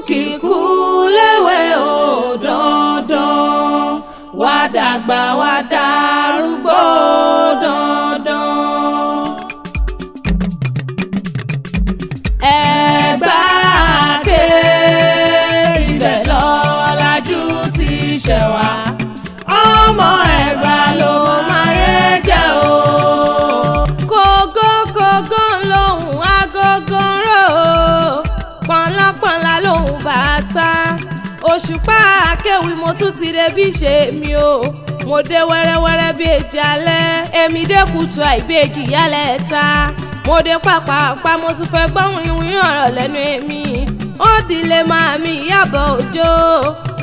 kíkú léwe ò dandan, wá dàgbà wá darúgbó dandan. Ẹ̀gbá ké ibẹ̀ lọ́làjú ti ṣẹ̀ wá, ọmọ Ẹ̀gbá ló máa yé jẹ́ o. Kògókògó lòun agogo rò ó, pọ̀nlápọ̀nlá lòun bàtà. Òṣùpá akéwì mo tún ti dé bí ṣe mi o, mo dé wẹ́rẹ́wẹ́rẹ́ bí èjì alẹ́, èmi dé kùtù àìbéèkì yálẹ̀ ta. Mo dé pàpàpà mo tún fẹ́ gbọ́ wíwín ọ̀rọ̀ lẹ́nu èmi, ó dìlé màmí Ìyábọ̀ Òjó.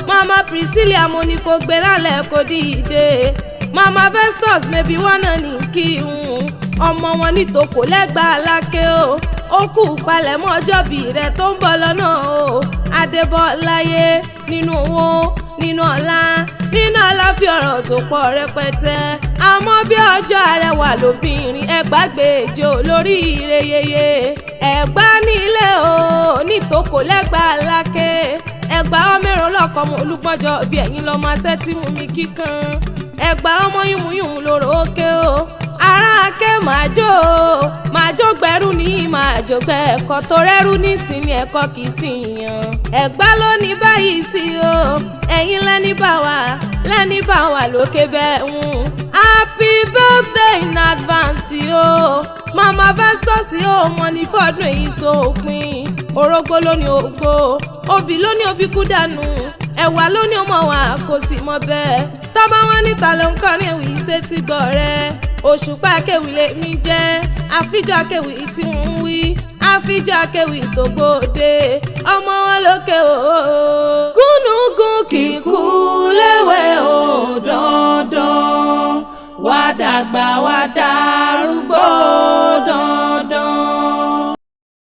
Mama Priscilla mo ní kó gbé lálẹ́ kó dìde, Mama Festus mẹ́bí wọ́n náà ní kí n ọmọ wọn ní tòkó lẹ́gbàá lákè o. Ó kú palẹ̀mọ́ ọjọ́bí rẹ̀ tó ń bọ̀ lọ́nà o. Adébọ́láyé nínú owó nínú ọlá, nínú àlàáfíà ọ̀rọ̀ tó pọ̀ rẹpẹtẹ. Àmọ́ bí ọjọ́ Arẹwà lóbìnrin, Ẹ̀gbágbèje lórí ìreyeye. Ẹ̀gbá nílé o nítòkó lẹ́gbàá lákè. Ẹ̀gbá ọmọ èrò lọ́kọ̀ mọ́ olúpọ̀jọ́ bí ẹ̀yin lọ́mọ asẹ́ tí mú mi kíkan. Ẹ̀gbá ọmọ yùmùyùmù lóró òkè o. Ará ké máa jó gbẹrú ní máa jó gbẹ ẹ̀kọ́ tó rẹ́rú nísìnyí ẹ̀kọ́ kìí sì yàn. Ẹ̀gbá ló ní báyìí sí o, ẹ̀yin lẹ́ni bá wà lókè bẹ́ẹ̀ ń. Happy birthday in advance o, Mama Festus o, mọ ní fọdún èyí sópin. Orógbó ló ní ògbó, obì ló ní obì kú dànù, ẹ̀wà ló ní ọmọ wa kò sì mọ bẹ́ẹ̀. Tọ́ba wọn níta ló ń kọrin èwì sétí gbọ́ rẹ̀. Òṣùpá akéwì lèmi jẹ́, àfijọ́ akéwì tí wọ́n ń wí, àfijọ́ akéwì tó gbòde, ọmọ wọn lókè o. Gúnugún kíkú léwe ò dandan, wá dàgbà wá darúgbó.